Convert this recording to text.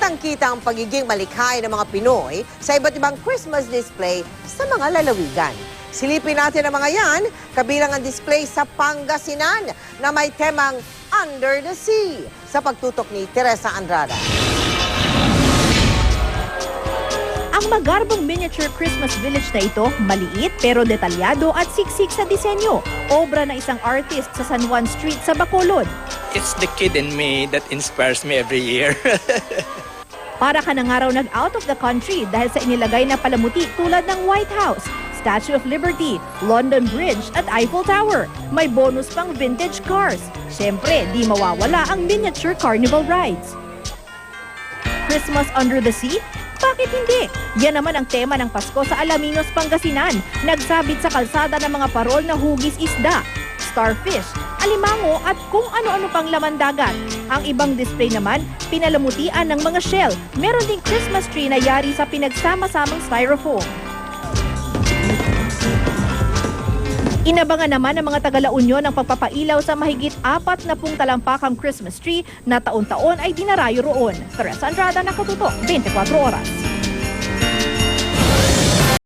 Kitang-kita ang pagiging malikhain ng mga Pinoy sa iba't ibang Christmas display sa mga lalawigan. Silipin natin ang mga yan, kabilang ang display sa Pangasinan na may temang Under the Sea sa pagtutok ni Teresa Andrada. Ang magarbong miniature Christmas village na ito, maliit pero detalyado at siksik sa disenyo. Obra ng isang artist sa San Juan Street sa Bacolod. It's the kid in me that inspires me every year. Para ka na nga raw nag-out of the country dahil sa inilagay na palamuti tulad ng White House, Statue of Liberty, London Bridge at Eiffel Tower. May bonus pang vintage cars. Siyempre, di mawawala ang miniature carnival rides. Christmas under the sea? Bakit hindi? Yan naman ang tema ng Pasko sa Alaminos, Pangasinan. Nagsabit sa kalsada ng mga parol na hugis isda, starfish, alimango at kung ano-ano pang laman dagat. Ang ibang display naman, pinalamutian ng mga shell. Meron ding Christmas tree na yari sa pinagsama-samang styrofoam. Inabangan naman ng mga taga-La Union ang pagpapailaw sa mahigit 40 talampakang Christmas tree na taon-taon ay dinarayo roon. Teresa Andrada, nakatutok, 24 oras.